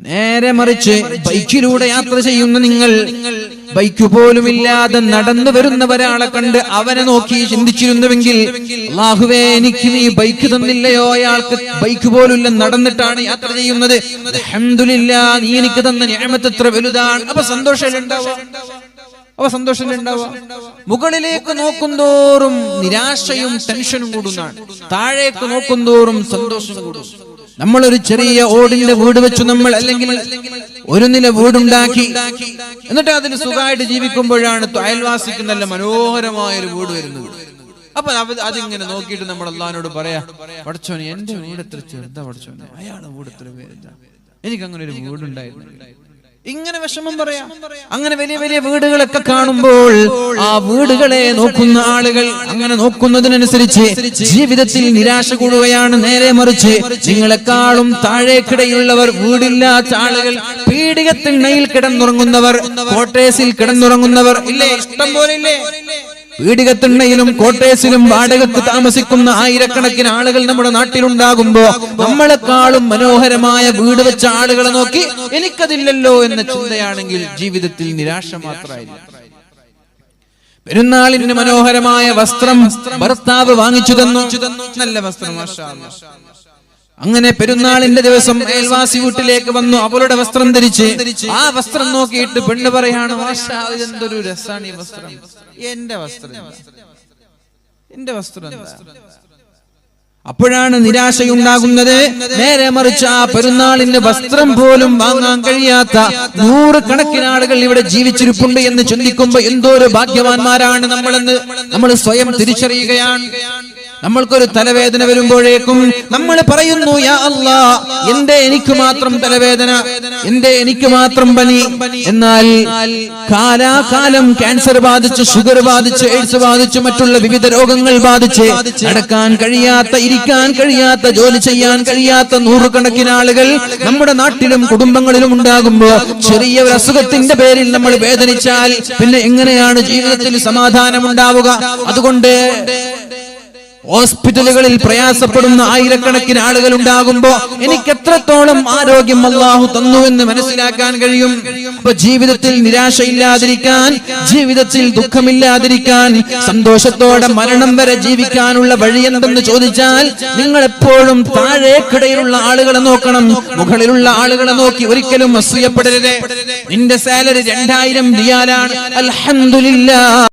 നേരെ മറിച്ച് ബൈക്കിലൂടെ യാത്ര ചെയ്യുന്ന നിങ്ങൾ, ബൈക്ക് പോലും ഇല്ലാതെ നടന്നു വരുന്ന ഒരാളെ കണ്ട് അവനെ നോക്കി ചിന്തിച്ചിരുന്നുവെങ്കിൽ, അല്ലാഹുവേ എനിക്ക് നീ ബൈക്ക് തന്നില്ലയോ, അയാൾക്ക് ബൈക്ക് പോലും ഇല്ല, നടന്നിട്ടാണ് യാത്ര ചെയ്യുന്നത്, അൽഹംദുലില്ലാഹ് നീ എനിക്ക് തന്ന നിഅമത്ത് എത്ര വലുതാണ്. അപ്പൊ സന്തോഷമല്ലേ ഉണ്ടാവുക? മുകളിലേക്ക് നോക്കുന്തോറും നിരാശയും ടെൻഷനും കൂടുന്നതാണ്, താഴേക്ക് നോക്കുന്തോറും സന്തോഷം കൂടും. നമ്മളൊരു ചെറിയ ഓടിന്റെ വീട് വെച്ചു, നമ്മൾ അല്ലെങ്കിൽ ഒരു നില വീടുണ്ടാക്കി, എന്നിട്ട് അതിൽ സുഖമായിട്ട് ജീവിക്കുമ്പോഴാണ് അയൽവാസിക്ക് നല്ല മനോഹരമായ ഒരു വീട് വരുന്നത്. അപ്പൊ അതിങ്ങനെ നോക്കിയിട്ട് നമ്മൾ അല്ലാഹുവിനോട് പറയാ, പടച്ചോനെ എന്റെ വീട് എത്ര ചെറുതാ പടച്ചോനെ, അയാളെ വീട് എത്ര പേരുതാ, എനിക്കങ്ങനെ ഒരു വീടുണ്ടായിരുന്നു. ഇങ്ങനെ വിഷമം പറയാം. അങ്ങനെ വലിയ വലിയ വീടുകളൊക്കെ കാണുമ്പോൾ ആ വീടുകളെ നോക്കുന്ന ആളുകൾ അങ്ങനെ നോക്കുന്നതിനനുസരിച്ച് ജീവിതത്തിൽ നിരാശ കൂടുകയാണ്. നേരെ മറിച്ച് നിങ്ങളെക്കാളും താഴേക്കിടയിലുള്ളവർ, വീടില്ലാത്ത ആളുകൾ, പീഡികത്തിണ്ണയിൽ കിടന്നുറങ്ങുന്നവർ, ക്വാർട്ടേഴ്സിൽ കിടന്നുറങ്ങുന്നവർ ഇല്ലേ, ഇഷ്ടം പോലെ ഇല്ലേ? പീഡികത്തിണ്ണയിലും കോട്ടേഴ്സിലും വാടകയ്ക്ക് താമസിക്കുന്ന ആയിരക്കണക്കിന് ആളുകൾ നമ്മുടെ നാട്ടിലുണ്ടാകുമ്പോ നമ്മളെക്കാളും മനോഹരമായ വീട് വെച്ച ആളുകളെ നോക്കി എനിക്കതില്ലല്ലോ എന്ന ചിന്തയാണെങ്കിൽ ജീവിതത്തിൽ നിരാശ മാത്രമായില്ല. പെരുന്നാളിന് മനോഹരമായ വസ്ത്രം ഭർത്താവ് വാങ്ങിച്ചു തന്നു, നല്ല വസ്ത്രം, മാഷാ അല്ലാഹ്. അങ്ങനെ പെരുന്നാളിന്റെ ദിവസം അയൽവാസി വീട്ടിലേക്ക് വന്നു, അവളുടെ വസ്ത്രം ധരിച്ച് ആ വസ്ത്രം നോക്കിയിട്ട് പെണ്ണ് പറയാണ്, മാഷാ ഇതെന്തൊരു രസാണ് ഈ വസ്ത്രം, എന്റെ വസ്ത്രം അപ്പോഴാണ് നിരാശയുണ്ടാകുന്നത്. നേരെ മറിച്ച് ആ പെരുന്നാളിന്റെ വസ്ത്രം പോലും വാങ്ങാൻ കഴിയാത്ത 100 കണക്കിന് ആളുകൾ ഇവിടെ ജീവിച്ചിരിപ്പുണ്ട് എന്ന് ചിന്തിക്കുമ്പോ എന്തോ ഒരു ഭാഗ്യവാന്മാരാണ് നമ്മളെന്ന് നമ്മൾ സ്വയം തിരിച്ചറിയുകയാണ്. നമ്മൾക്കൊരു തലവേദന വരുമ്പോഴേക്കും നമ്മൾ പറയുന്നു, യാ അല്ലാഹ് എന്തേ എനിക്ക് മാത്രം തലവേദന, എന്തേ എനിക്ക് മാത്രം പനി. എന്നാൽ കാലാകാലം ക്യാൻസർ ബാധിച്ച്, ഷുഗർ ബാധിച്ച്, എയ്ഡ്സ് ബാധിച്ച്, മറ്റുള്ള വിവിധ രോഗങ്ങൾ ബാധിച്ച് നടക്കാൻ കഴിയാത്ത, ഇരിക്കാൻ കഴിയാത്ത, ജോലി ചെയ്യാൻ കഴിയാത്ത 100 കണക്കിന് ആളുകൾ നമ്മുടെ നാട്ടിലും കുടുംബങ്ങളിലും ഉണ്ടാകുമ്പോ ചെറിയ ഒരു അസുഖത്തിന്റെ പേരിൽ നമ്മൾ വേദനിച്ചാൽ പിന്നെ എങ്ങനെയാണ് ജീവിതത്തിൽ സമാധാനം ഉണ്ടാവുക? അതുകൊണ്ട് ഹോസ്പിറ്റലുകളിൽ പ്രയാസപ്പെടുന്ന ആയിരക്കണക്കിന് ആളുകൾ ഉണ്ടാകുമ്പോ എനിക്ക് എത്രത്തോളം ആരോഗ്യം അല്ലാഹു തന്നു എന്ന് മനസ്സിലാക്കാൻ കഴിയും. അപ്പൊ ജീവിതത്തിൽ നിരാശയില്ലാതിരിക്കാൻ, ജീവിതത്തിൽ ദുഃഖമില്ലാതിരിക്കാൻ, സന്തോഷത്തോടെ മരണം വരെ ജീവിക്കാനുള്ള വഴി എന്തെന്ന് ചോദിച്ചാൽ നിങ്ങൾ എപ്പോഴും താഴേക്കിടയിലുള്ള ആളുകളെ നോക്കണം, മുകളിലുള്ള ആളുകളെ നോക്കി ഒരിക്കലും അസൂയപ്പെടരുത്. നിന്റെ സാലറി 2000 റിയാലാണ്, അൽഹംദുലില്ലാഹ്.